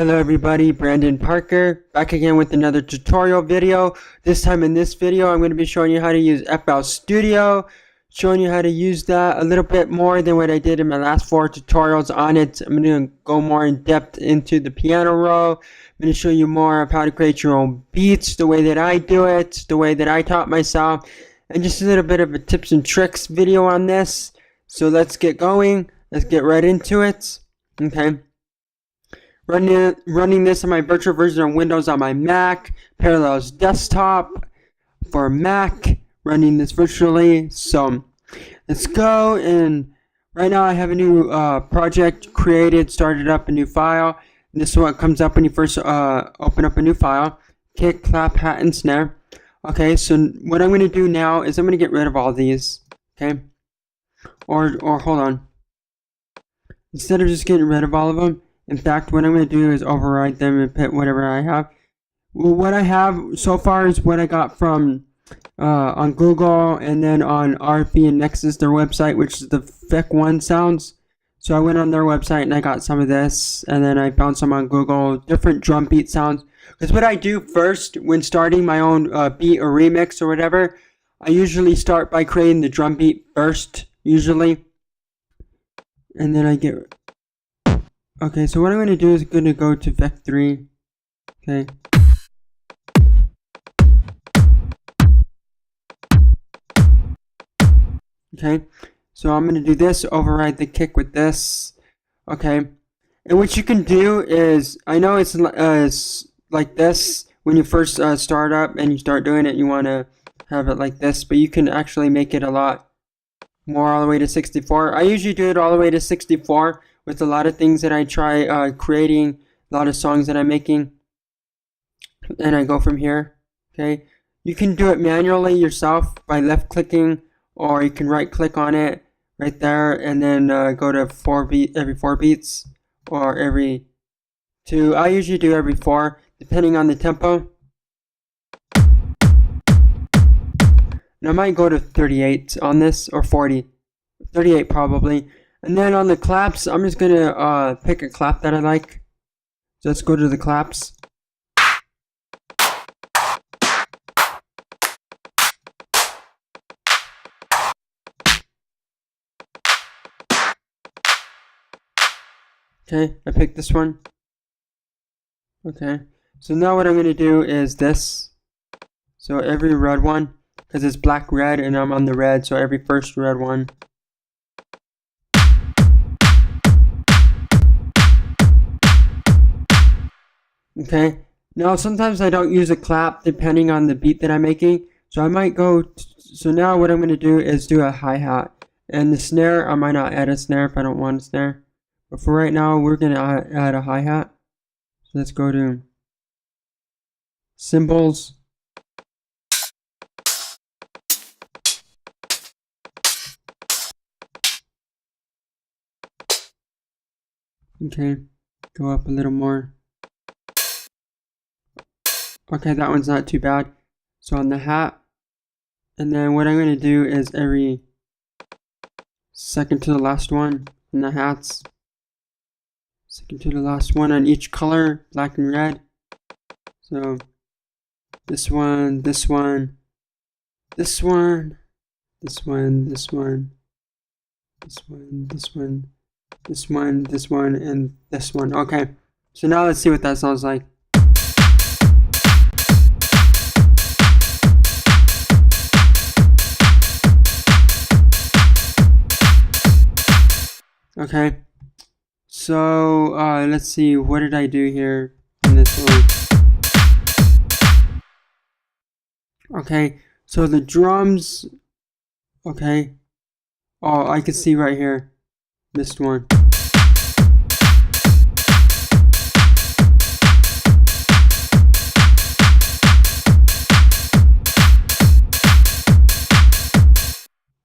Hello everybody, Brandon Parker, back again with another tutorial video. This time in this video, I'm going to be showing you how to use FL Studio, showing you how to use that a little bit more than what I did in my last 4 tutorials on it. I'm going to go more in depth into the piano roll. I'm going to show you more of how to create your own beats, the way that I do it, the way that I taught myself, and just a little bit of a tips and tricks video on this. So let's get going. Let's get right into it. Okay. Running this on my virtual version of Windows on my Mac, Parallels Desktop for Mac, running this virtually. So let's go, and right now I have a new project created, started up a new file. And this is what comes up when you first open up a new file: kick, clap, hat, and snare. Okay, so what I'm going to do now is I'm going to get rid of all these. Okay, or hold on. Instead of just getting rid of all of them, in fact, what I'm going to do is override them and put whatever I have. Well, what I have so far is what I got from on Google, and then on RFB and Nexus, their website, which is the FEC1 sounds. So I went on their website and I got some of this, and then I found some on Google, different drum beat sounds. Because what I do first when starting my own beat or remix or whatever, I usually start by creating the drum beat first, usually. And then I get... Okay, so what I'm going to do is going to go to Vec 3. Okay. Okay, so I'm going to do this, override the kick with this. Okay, and what you can do is, I know it's like this, when you first start up and you start doing it, you want to have it like this, but you can actually make it a lot more all the way to 64. I usually do it all the way to 64 with a lot of things that I try creating, a lot of songs that I'm making, and I go from here. Okay, you can do it manually yourself by left clicking, or you can right click on it right there and then go to every 4 beats, or every 2. I usually do every 4 depending on the tempo, and I might go to 38 on this, or 40, 38 probably. And then on the claps, I'm just going to pick a clap that I like. So let's go to the claps. Okay, I picked this one. Okay, so now what I'm going to do is this. So every red one, because it's black red and I'm on the red, so every first red one. Okay, now sometimes I don't use a clap depending on the beat that I'm making, so I might go, so now what I'm going to do is do a hi-hat, and the snare, I might not add a snare if I don't want a snare, but for right now we're going to add a hi-hat. So let's go to cymbals, okay, go up a little more. Okay, that one's not too bad. So on the hat, and then what I'm going to do is every second to the last one in the hats, second to the last one on each color, black and red. So this one, this one, this one, this one, this one, this one, this one, this one, this one, and this one. Okay, so now let's see what that sounds like. Okay, so let's see, what did I do here in this one? Okay, so the drums, okay, oh, I can see right here, missed one.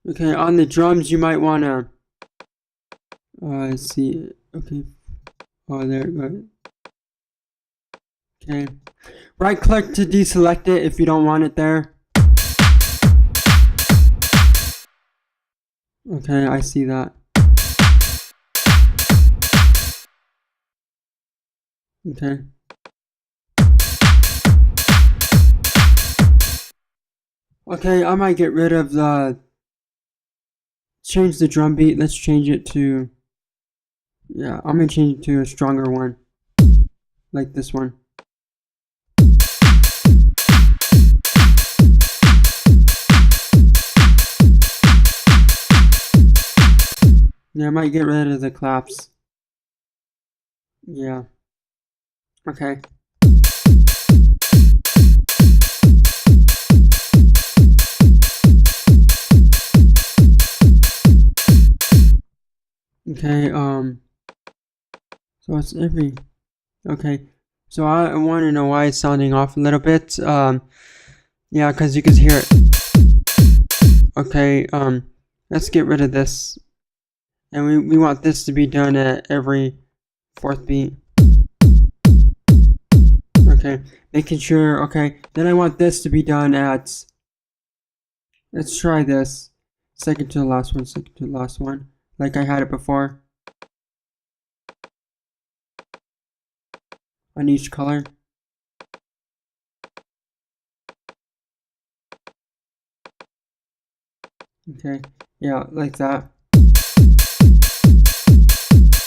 Okay, on the drums you might want to let's see, okay, oh, there it goes. Okay, right click to deselect it if you don't want it there. Okay, I see that. Okay. Okay, I might get rid of change the drum beat. Let's change it to, yeah, I'm gonna change it to a stronger one, like this one. Yeah, I might get rid of the claps. Yeah. Okay. Okay, so it's every, okay, so I want to know why it's sounding off a little bit. Yeah, because you can hear it. Okay, let's get rid of this. And we want this to be done at every fourth beat. Okay, making sure, okay, then I want this to be done at, let's try this, second to the last one, like I had it before. On each color. Okay, yeah, like that.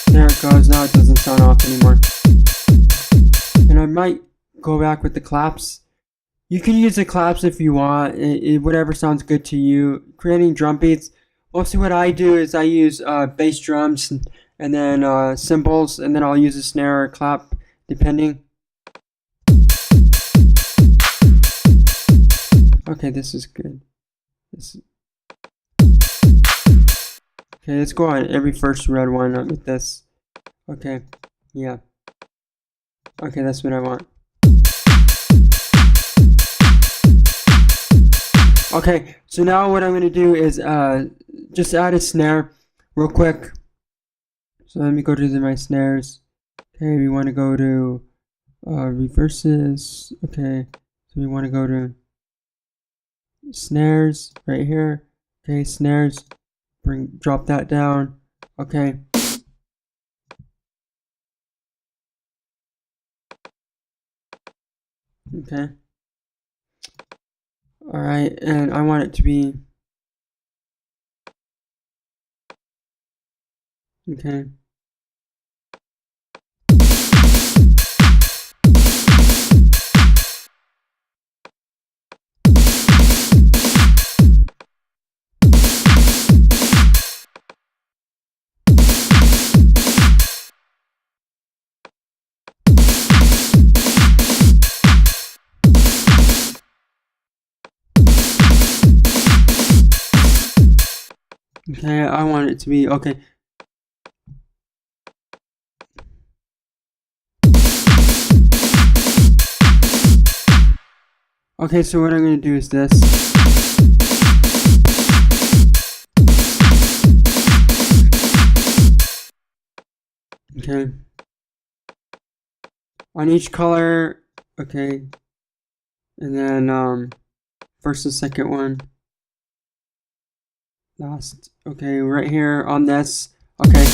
There it goes, now it doesn't sound off anymore. And I might go back with the claps. You can use the claps if you want, whatever sounds good to you. Creating drum beats, mostly what I do is I use bass drums and then cymbals, and then I'll use a snare or clap, depending. Okay, this is good. Okay, let's go on every first red one with this. Okay, yeah. Okay, that's what I want. Okay, so now what I'm going to do is just add a snare real quick. So let me go to my snares. Okay, we want to go to reverses. Okay, so we want to go to snares right here. Okay, snares. Drop that down. Okay. Okay. Alright, and I want it to be, okay. Okay, I want it to be, okay. Okay, so what I'm going to do is this. Okay. On each color, okay. And then, first and second one. Last, okay, right here on this, okay.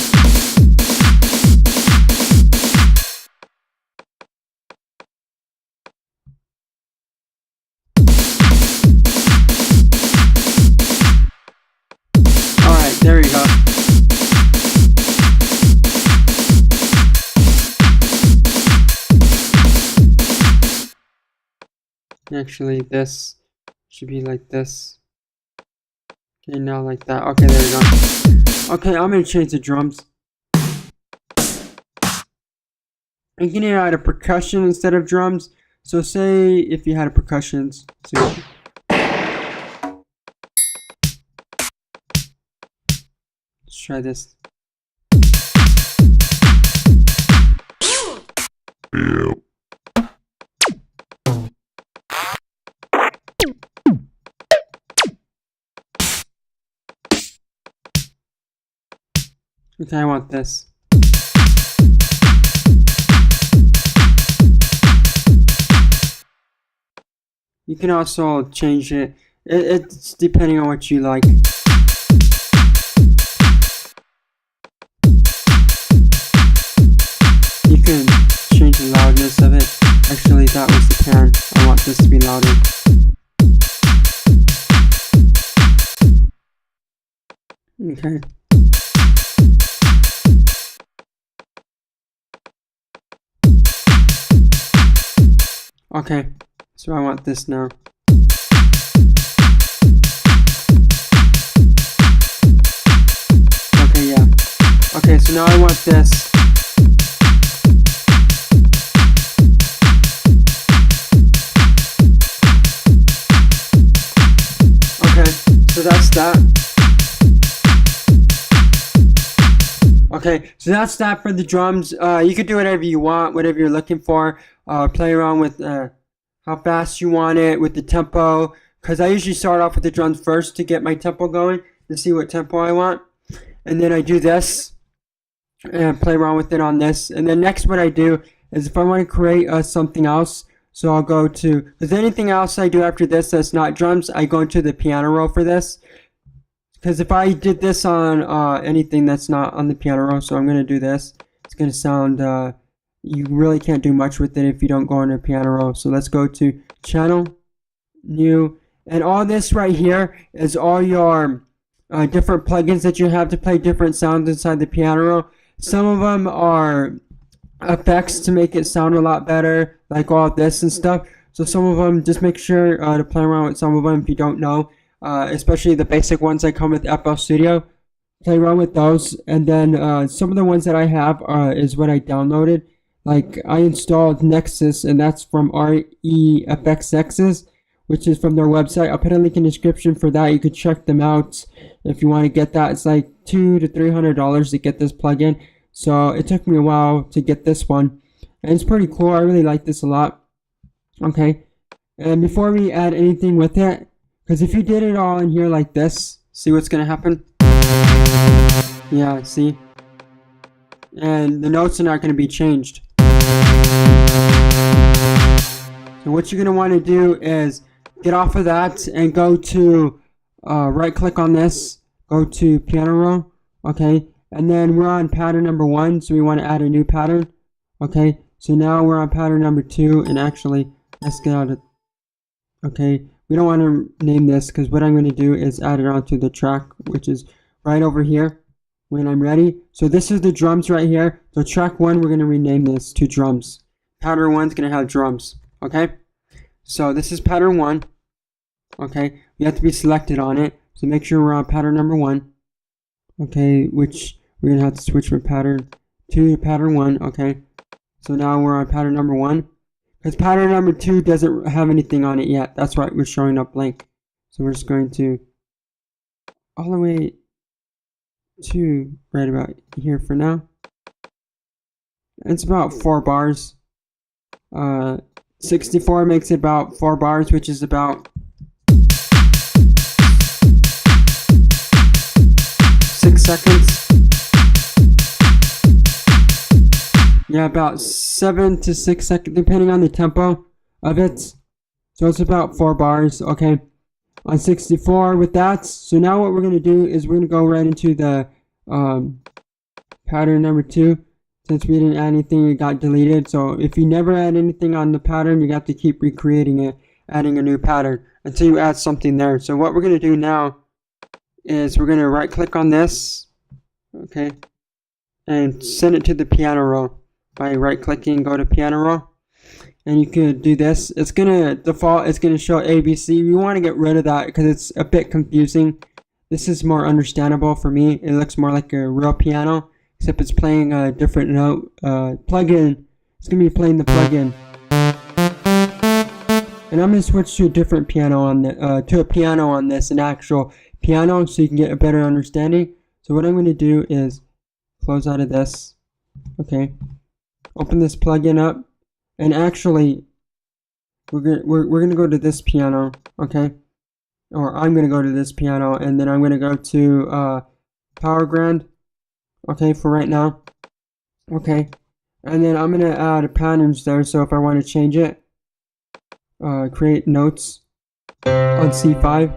Alright, there we go. Actually, this should be like this. Okay, now like that. Okay, there we go. Okay, I'm gonna change the drums. You can add a percussion instead of drums. So say if you had a percussion. So let's try this. Okay, I want this. You can also change it. It's depending on what you like. You can change the loudness of it. Actually, that was the pan. I want this to be louder. Okay. Okay, so I want this now. Okay, yeah. Okay, so now I want this. Okay, so that's that. Okay, so that's that for the drums. You can do whatever you want, whatever you're looking for. Play around with how fast you want it, with the tempo. Because I usually start off with the drums first to get my tempo going, to see what tempo I want. And then I do this, and play around with it on this. And then next what I do is if I want to create something else, so I'll go to, if there's anything else I do after this that's not drums, I go into the piano roll for this. Because if I did this on anything that's not on the piano roll, so I'm going to do this, it's going to sound, you really can't do much with it if you don't go into piano roll. So let's go to channel, new, and all this right here is all your different plugins that you have to play different sounds inside the piano roll. Some of them are effects to make it sound a lot better, like all this and stuff. So some of them, just make sure to play around with some of them if you don't know. Especially the basic ones that come with FL Studio. Play around with those, and then some of the ones that I have is what I downloaded. Like I installed Nexus, and that's from REFXX's, which is from their website. I'll put a link in the description for that. You could check them out if you want to get that. It's like $200 to $300 to get this plugin. So it took me a while to get this one, and it's pretty cool. I really like this a lot. Okay, and before we add anything with it, because if you did it all in here like this, see what's going to happen? Yeah, see? And the notes are not going to be changed. So what you're going to want to do is get off of that and go to, right click on this, go to piano roll, okay? And then we're on pattern number 1, so we want to add a new pattern, okay? So now we're on pattern number 2, and actually, let's get out of, okay? We don't want to name this because what I'm going to do is add it onto the track, which is right over here when I'm ready. So this is the drums right here. So track 1, we're going to rename this to drums. Pattern 1 is going to have drums. Okay? So this is pattern 1. Okay? We have to be selected on it. So make sure we're on pattern number 1. Okay? Which we're going to have to switch from pattern 2 to pattern 1. Okay? So now we're on pattern number 1. Because pattern number 2 doesn't have anything on it yet. That's why we're showing up blank. So we're just going to all the way to right about here for now. It's about 4 bars. 64 makes it about 4 bars, which is about 6 seconds. Yeah, about 7 to 6 seconds, depending on the tempo of it. So it's about 4 bars, okay, on 64 with that. So now what we're going to do is we're going to go right into the pattern number 2. Since we didn't add anything, it got deleted. So if you never add anything on the pattern, you have to keep recreating it, adding a new pattern until you add something there. So what we're going to do now is we're going to right click on this, okay, and send it to the piano roll. By right clicking, go to piano roll, and you can do this. It's gonna default, it's gonna show ABC. We want to get rid of that because it's a bit confusing. This is more understandable for me. It looks more like a real piano, except it's playing a different note. Plugin, it's gonna be playing the plugin. And I'm gonna switch to a different piano on the, to a piano on this, an actual piano, so you can get a better understanding. So what I'm gonna do is close out of this, okay. Open this plugin up, and actually, we're gonna go to this piano, okay? Or I'm gonna go to this piano, and then I'm gonna go to PowerGrand, okay, for right now, okay? And then I'm gonna add patterns there, so if I want to change it, create notes on C5.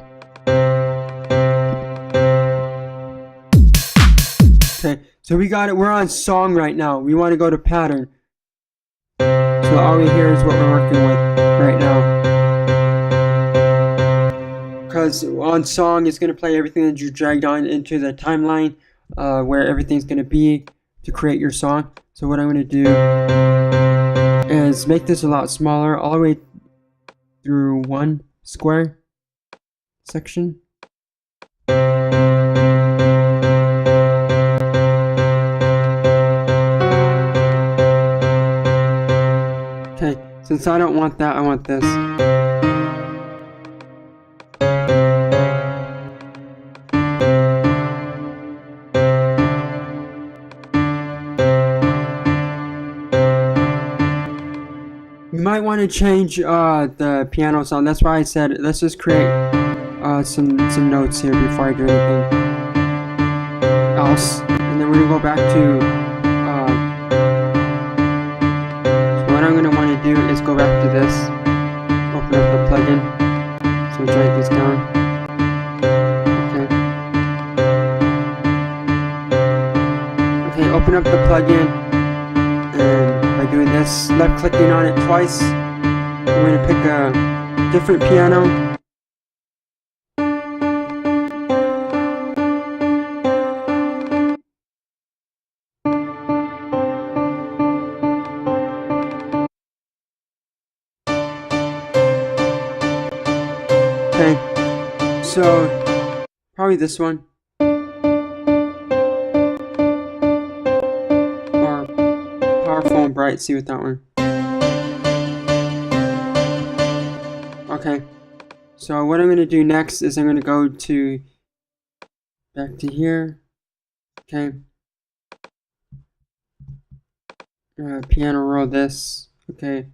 Okay, so we got it. We're on song right now. We want to go to pattern. So all we hear is what we're working with right now. Because on song, it's going to play everything that you dragged on into the timeline where everything's going to be to create your song. So what I'm going to do is make this a lot smaller, all the way through one square section. Okay, since I don't want that, I want this. You might want to change the piano sound. That's why I said let's just create some notes here before I do anything else. And then we're gonna go back to. So what I'm gonna want to do is go back to this. Open up the plugin. So drag this down. Okay. Okay. Open up the plugin. By doing this, left clicking on it twice, I'm going to pick a different piano. Okay, so probably this one. Powerful and bright, see with that one. Okay, so what I'm going to do next is I'm going to go to back to here. Okay, piano roll this. Okay,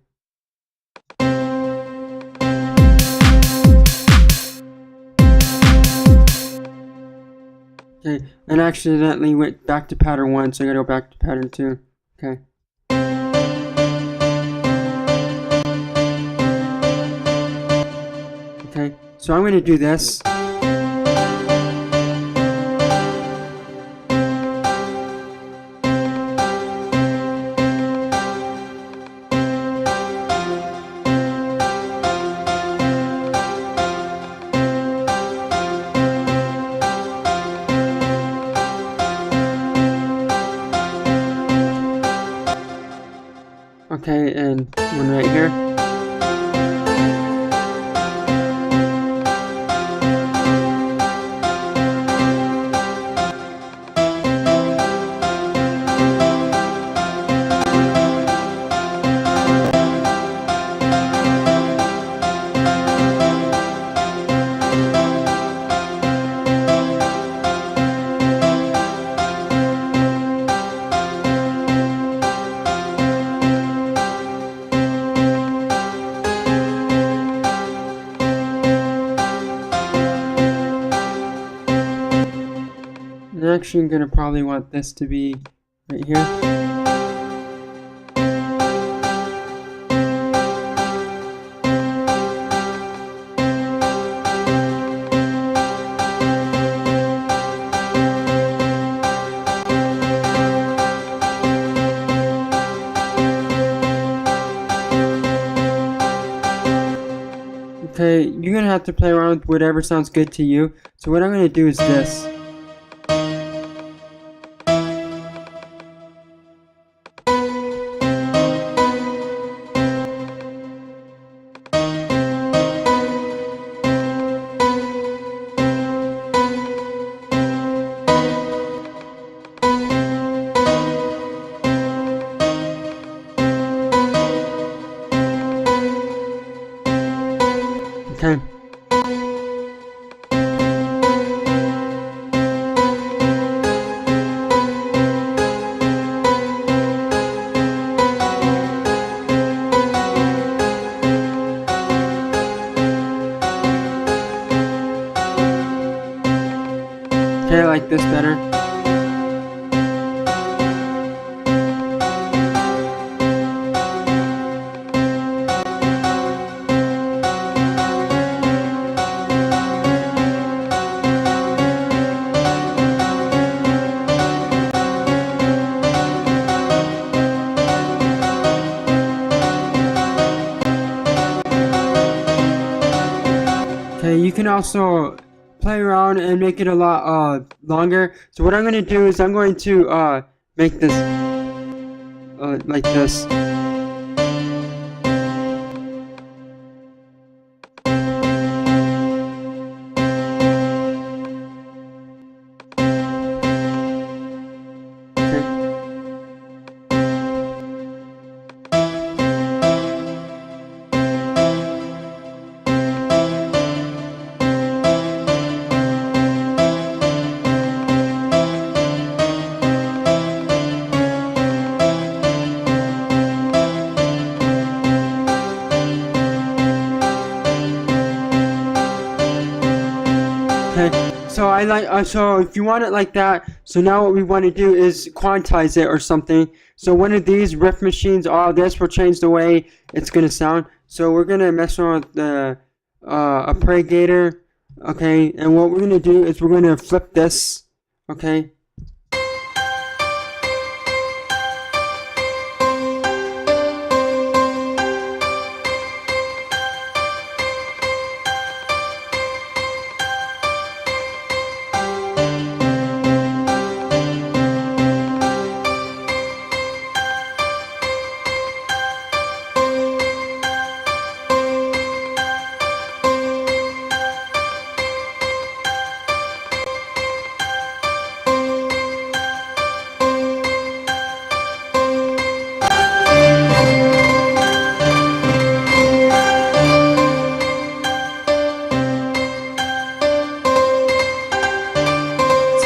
okay, and accidentally went back to pattern 1, so I gotta go back to pattern 2. Okay. Okay, so I'm going to do this. Okay, and one right here. I'm actually gonna probably want this to be right here. Okay, you're gonna have to play around with whatever sounds good to you. So what I'm gonna do is this. Okay. Okay, I like this better. Okay, you can also play around and make it a lot longer. So what I'm going to do is I'm going to make this like this. Okay, so so if you want it like that, so now what we want to do is quantize it or something. So one of these riff machines, all this will change the way it's gonna sound. So we're gonna mess around with the Appragator, okay, and what we're gonna do is we're gonna flip this, okay.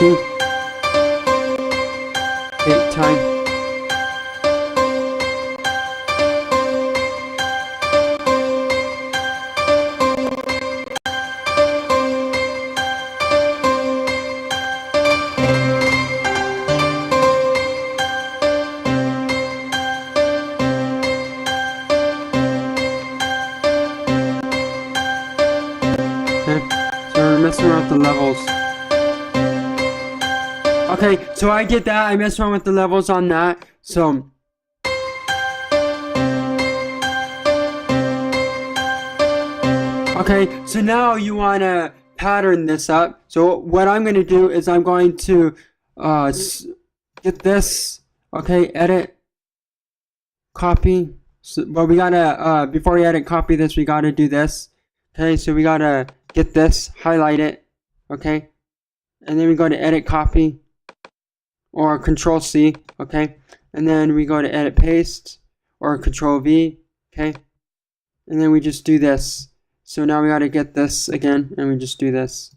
See? Okay, time. Okay, so we're messing around with the levels. Okay, so I did that. I messed around with the levels on that. So okay, so now you want to pattern this up. So what I'm going to do is I'm going to get this, okay, edit, copy. So, but we gotta, before we edit, copy this, we gotta do this. Okay, so we gotta get this, highlight it, okay, and then we go to edit, copy, or Control C, okay, and then we go to edit, paste, or Control V, okay, and then we just do this. So now we gotta get this again, and we just do this.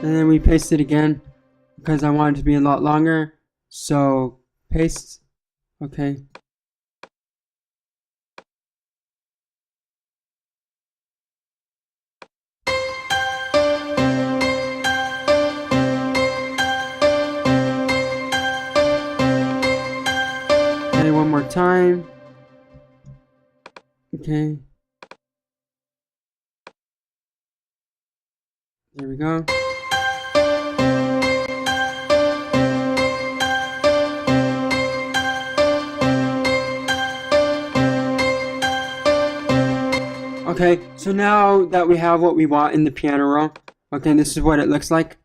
And then we paste it again because I want it to be a lot longer. So paste, okay. Okay, one more time. Okay. There we go. Okay, so now that we have what we want in the piano roll, okay, this is what it looks like.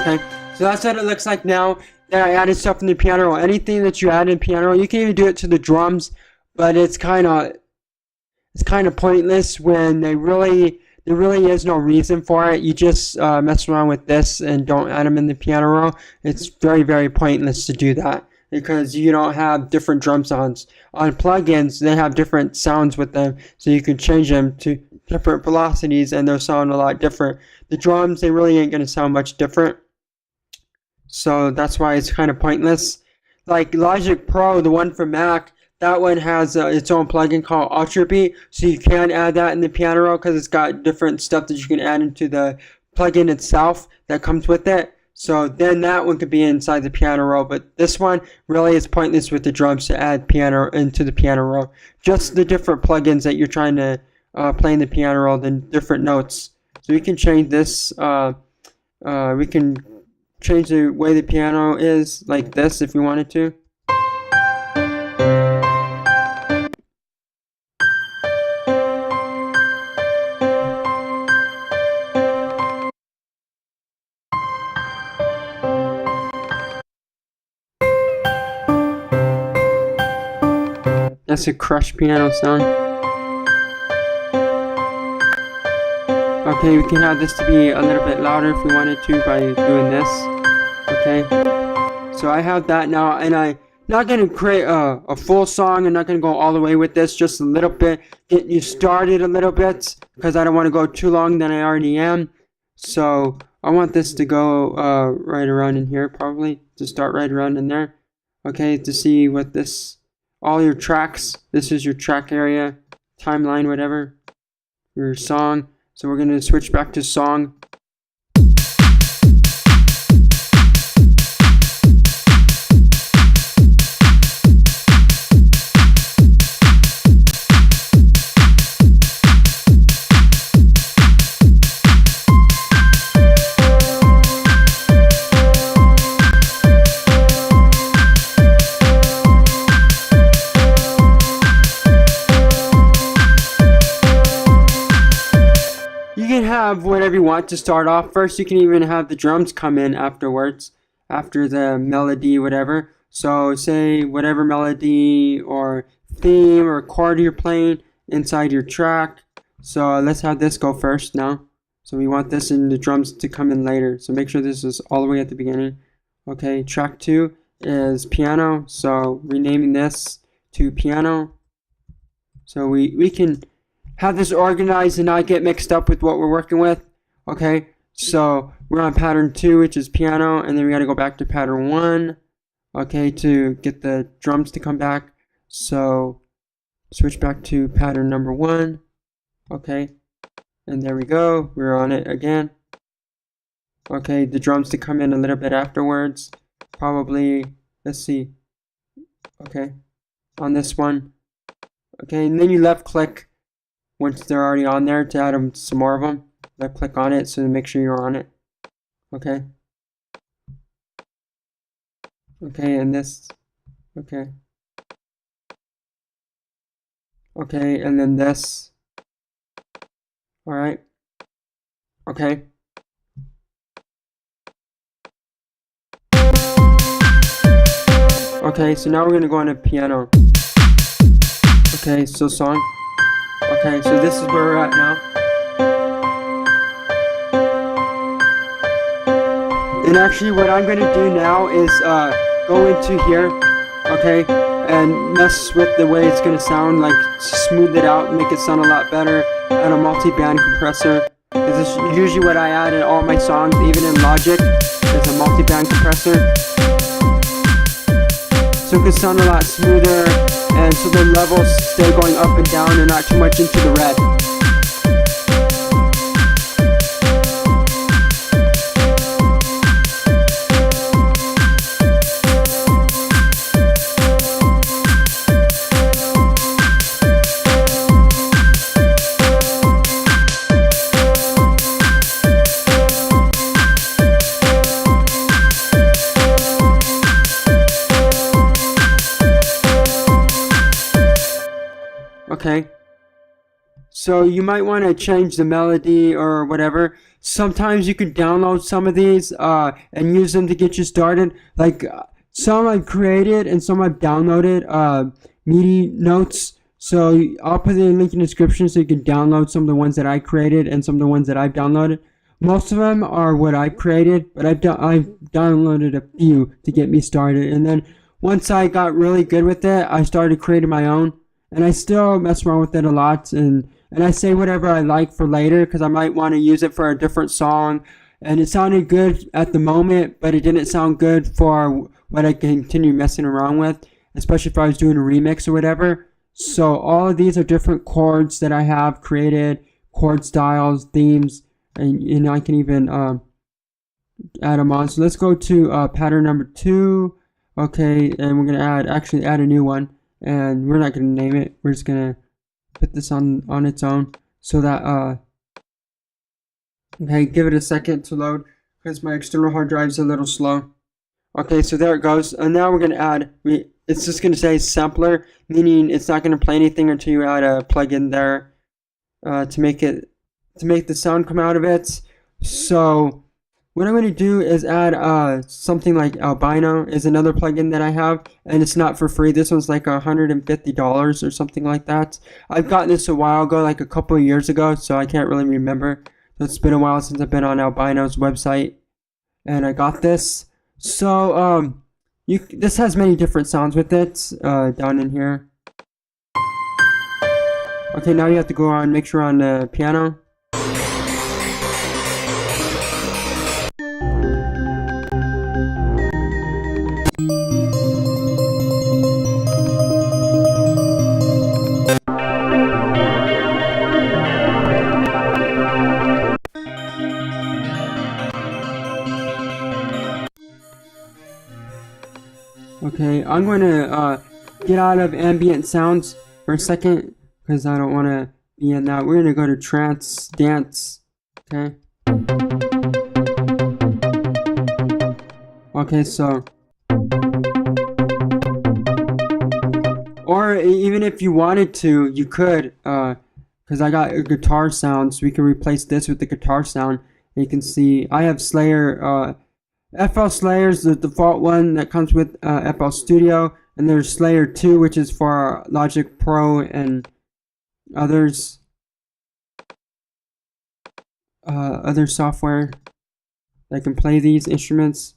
Okay, so that's what it looks like now that I added stuff in the piano roll. Anything that you add in piano roll, you can even do it to the drums, but it's kind of pointless when there really is no reason for it. You just mess around with this and don't add them in the piano roll. It's very, very pointless to do that because you don't have different drum sounds. On plugins, they have different sounds with them, so you can change them to different velocities and they'll sound a lot different. The drums, they really ain't going to sound much different. So that's why it's kind of pointless. Like Logic Pro, the one for Mac, that one has its own plugin called Ultra Beat, so you can add that in the piano roll because it's got different stuff that you can add into the plugin itself that comes with it. So then that one could be inside the piano roll, but this one really is pointless with the drums to add piano into the piano roll. Just the different plugins that you're trying to playing the piano roll, the different notes. So we can change this. We can change the way the piano is like this if we wanted to. That's a crushed piano sound. Okay, we can have this to be a little bit louder if we wanted to by doing this. Okay, so I have that now, and I'm not going to create a full song. I'm not going to go all the way with this, just a little bit, get you started a little bit, because I don't want to go too long than I already am. So I want this to go right around in here, probably, to start right around in there. Okay, to see what this, all your tracks, this is your track area, timeline, whatever, your song. So we're going to switch back to song. Whatever you want to start off first. You can even have the drums come in afterwards, after the melody, whatever. So say whatever melody or theme or chord you're playing inside your track. So let's have this go first now. So we want this and the drums to come in later. So make sure this is all the way at the beginning. Okay, track 2 is piano. So renaming this to piano. So we can have this organized and not get mixed up with what we're working with. Okay, so we're on pattern 2, which is piano, and then we got to go back to pattern 1, okay, to get the drums to come back. So switch back to pattern number 1, okay, and there we go, we're on it again. Okay, the drums to come in a little bit afterwards, probably, let's see, okay, on this one. Okay, and then you left click once they're already on there to add some more of them. Left click on it so to make sure you're on it. Okay. Okay, and this. Okay. Okay, and then this. Alright. Okay. Okay, so now we're gonna go on a piano. Okay, so song. Okay, so this is where we're at now. And actually what I'm going to do now is go into here, okay, and mess with the way it's going to sound, like smooth it out, make it sound a lot better, add a multi-band compressor. This is usually what I add in all my songs, even in Logic, is a multi-band compressor. So it can sound a lot smoother, and so the levels stay going up and down and not too much into the red. Okay, so you might want to change the melody or whatever. Sometimes you can download some of these and use them to get you started. Like some I've created and some I've downloaded MIDI notes. So I'll put the link in the description so you can download some of the ones that I created and some of the ones that I've downloaded. Most of them are what I've created, but I've downloaded a few to get me started. And then once I got really good with it, I started creating my own. And I still mess around with it a lot, and I say whatever I like for later, because I might want to use it for a different song. And it sounded good at the moment, but it didn't sound good for what I continue messing around with, especially if I was doing a remix or whatever. So all of these are different chords that I have created, chord styles, themes, and I can even add them on. So let's go to pattern number 2. Okay, and we're going to add a new one. And we're not going to name it. We're just going to put this on its own. so that okay, give it a second to load because my external hard drive is a little slow. Okay, so there it goes. And now we're gonna add. It's just gonna say sampler, meaning it's not gonna play anything until you add a plugin there to make the sound come out of it. So what I'm going to do is add something like Albino is another plugin that I have, and it's not for free. This one's like $150 or something like that. I've gotten this a while ago, like a couple of years ago, so I can't really remember. So it's been a while since I've been on Albino's website, and I got this. So this has many different sounds with it down in here. Okay, now you have to go on, make sure on the piano. Okay, I'm going to get out of ambient sounds for a second because I don't want to be in that. We're going to go to trance dance. Okay. Okay, so. Or even if you wanted to, you could, because I got a guitar sound, so we can replace this with the guitar sound. And you can see I have Slayer. FL Slayer is the default one that comes with FL Studio, and there's Slayer 2, which is for Logic Pro and others, other software that can play these instruments.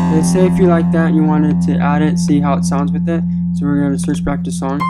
And say if you like that and you wanted to add it, see how it sounds with it. So we're going to switch back to song.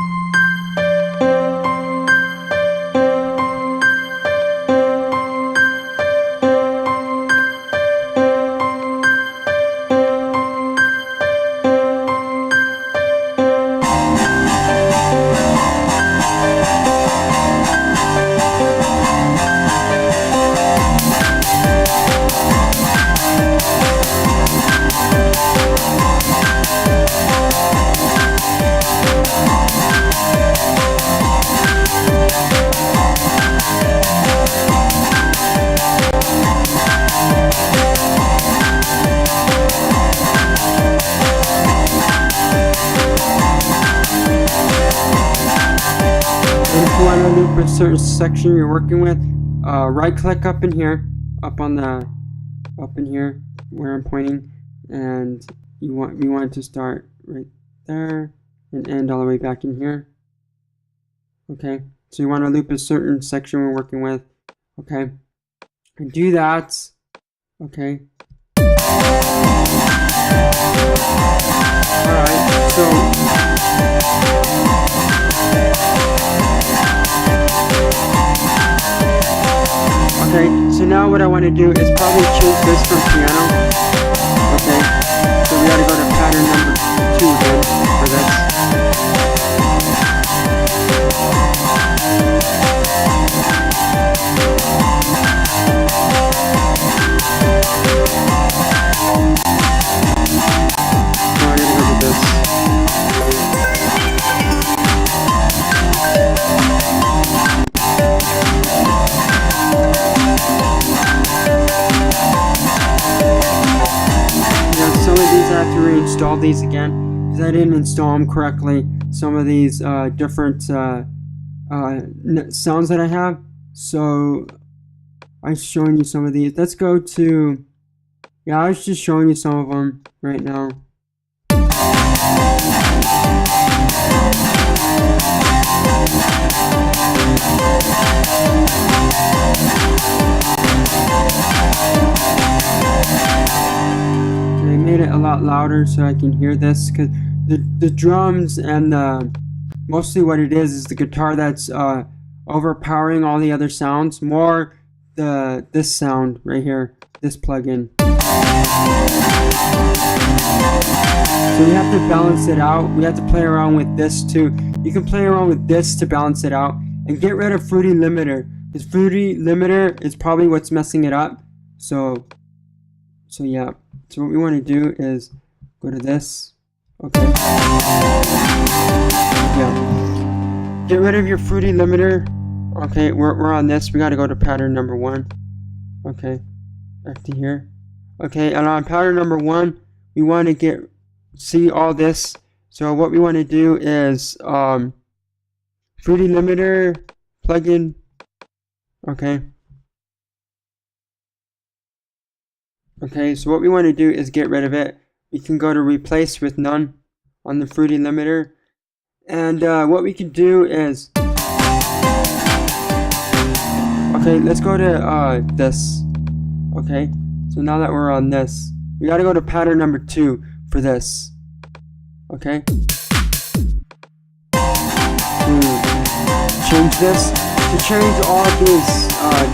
If you want to loop a certain section you're working with, right click up in here, up in here where I'm pointing, and we want it to start right there and end all the way back in here. Okay, so you want to loop a certain section we're working with. Okay, and do that. Okay. Alright, so okay, so now what I want to do is probably choose this from piano. Okay, so we gotta go to pattern number 2 then for this. Now I gotta go to this. I have to reinstall these again because I didn't install them correctly. Some of these different sounds that I have. So I'm showing you some of these. Let's go to Yeah, I was just showing you some of them right now. And I made it a lot louder so I can hear this, because the drums and mostly what it is the guitar that's overpowering all the other sounds, more this sound right here, this plugin. So we have to balance it out. We have to play around with this too. You can play around with this to balance it out, and get rid of Fruity Limiter. Because Fruity Limiter is probably what's messing it up. So yeah. So what we want to do is go to this. Okay. Yeah. Get rid of your Fruity Limiter. Okay, we're on this. We got to go to pattern number 1. Okay. Back to here. Okay, and on pattern number 1, we want to see all this. So what we want to do is Fruity Limiter plugin. Okay. Okay, so what we want to do is get rid of it. We can go to replace with none on the Fruity Limiter. And what we can do is, okay, let's go to this. Okay, so now that we're on this, we got to go to pattern number 2 for this. Okay. Change this. To change all of these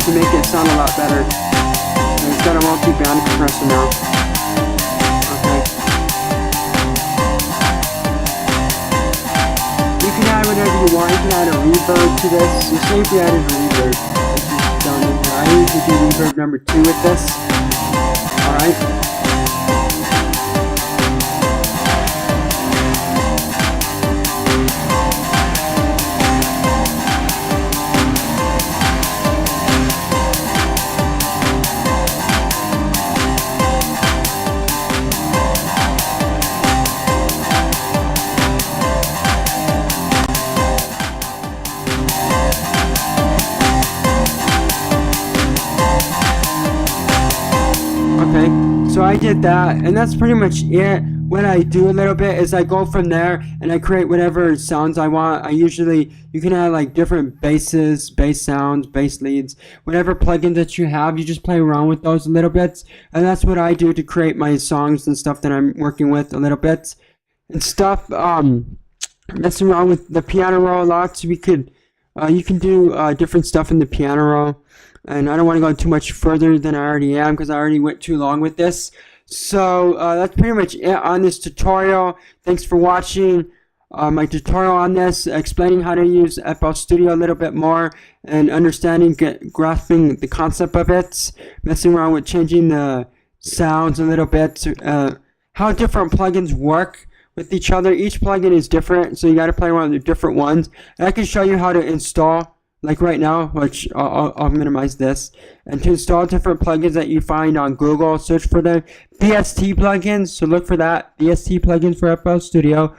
to make it sound a lot better. And it's got a multi-band compressor now. Okay. You can add whatever you want. You can add a reverb to this. So say if you added a reverb. I usually do reverb number 2 with this. Alright. So I did that, and that's pretty much it. What I do a little bit is I go from there and I create whatever sounds I want. You can add like different basses, bass sounds, bass leads, whatever plugins that you have, you just play around with those a little bit. And that's what I do to create my songs and stuff that I'm working with a little bit. And stuff, messing around with the piano roll a lot, so you can do different stuff in the piano roll. And I don't want to go too much further than I already am, because I already went too long with this. So that's pretty much it on this tutorial. Thanks for watching my tutorial on this, explaining how to use FL Studio a little bit more and grasping the concept of it, messing around with changing the sounds a little bit, how different plugins work with each other. Each plugin is different, so you got to play around with different ones. And I can show you how to install, like right now, which I'll minimize this, and to install different plugins that you find on Google. Search for the VST plugins, so look for that, VST plugins for FL Studio.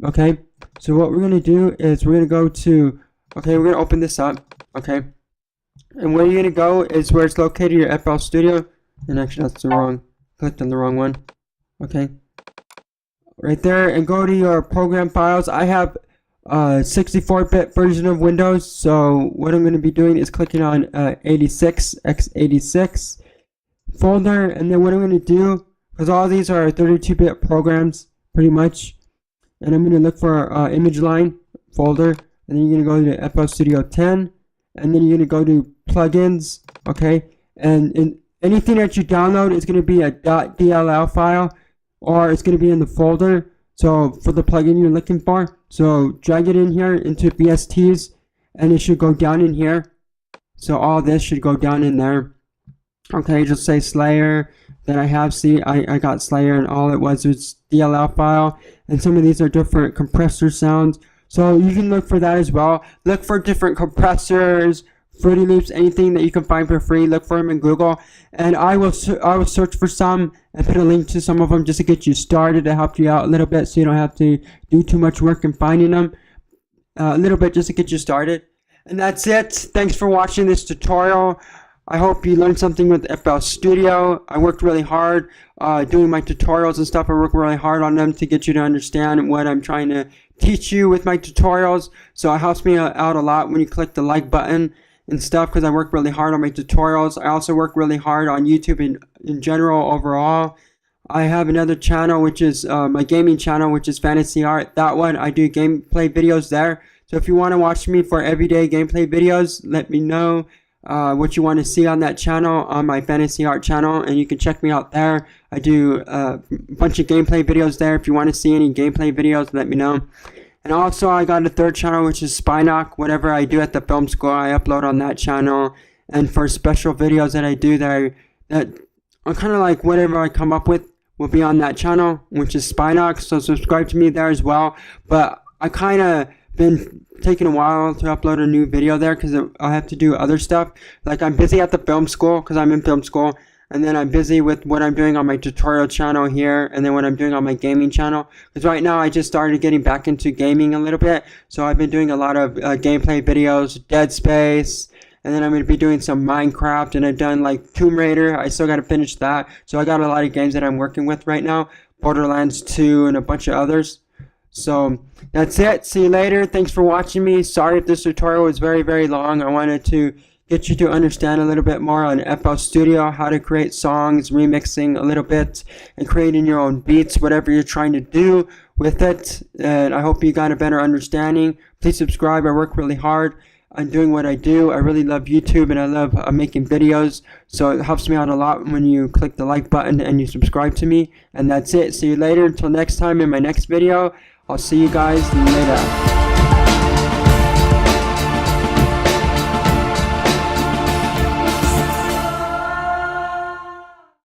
Okay, so what we're going to do is we're going to go to, okay, we're going to open this up, okay, and where you're going to go is where it's located, your FL Studio, and actually that's the wrong, clicked on the wrong one, okay, right there, and go to your program files. I have 64-bit version of Windows, so what I'm going to be doing is clicking on 86 x86 folder, and then what I'm going to do, because all these are 32-bit programs pretty much, and I'm going to look for image line folder, and then you're going to go to FL Studio 10, and then you're going to go to plugins, okay, and anything that you download is going to be a .dll file, or it's going to be in the folder. So for the plugin you're looking for, so drag it in here into VSTs, and it should go down in here. So all this should go down in there. Okay, just say Slayer that I have. See, I got Slayer, and all it was DLL file, and some of these are different compressor sounds. So you can look for that as well. Look for different compressors, Fruity Loops, anything that you can find for free. Look for them in Google, and I will search for some and put a link to some of them just to get you started, to help you out a little bit, so you don't have to do too much work in finding them. A little bit just to get you started. And that's it. Thanks for watching this tutorial. I hope you learned something with FL Studio. I worked really hard doing my tutorials and stuff. I work really hard on them to get you to understand what I'm trying to teach you with my tutorials. So it helps me out a lot when you click the like button and stuff, because I work really hard on my tutorials. I also work really hard on YouTube in general overall. I have another channel, which is my gaming channel, which is Fantasy Art. That one, I do gameplay videos there. So if you want to watch me for everyday gameplay videos, let me know what you want to see on that channel, on my Fantasy Art channel, and you can check me out there. I do a bunch of gameplay videos there. If you want to see any gameplay videos, let me know. And also, I got a third channel, which is Spinock. Whatever I do at the film school, I upload on that channel. And for special videos that I do that are kind of like whatever I come up with will be on that channel, which is Spinock. So subscribe to me there as well. But I kind of been taking a while to upload a new video there because I have to do other stuff. Like, I'm busy at the film school because I'm in film school. And then I'm busy with what I'm doing on my tutorial channel here, and then what I'm doing on my gaming channel. Because right now I just started getting back into gaming a little bit. So I've been doing a lot of gameplay videos, Dead Space, and then I'm going to be doing some Minecraft, and I've done like Tomb Raider. I still got to finish that. So I got a lot of games that I'm working with right now. Borderlands 2 and a bunch of others. So that's it. See you later. Thanks for watching me. Sorry if this tutorial was very, very long. I wanted to get you to understand a little bit more on FL Studio, how to create songs, remixing a little bit, and creating your own beats, whatever you're trying to do with it. And I hope you got a better understanding. Please subscribe. I work really hard on doing what I do. I really love YouTube, and I love making videos. So it helps me out a lot when you click the like button and you subscribe to me. And that's it. See you later. Until next time in my next video. I'll see you guys later.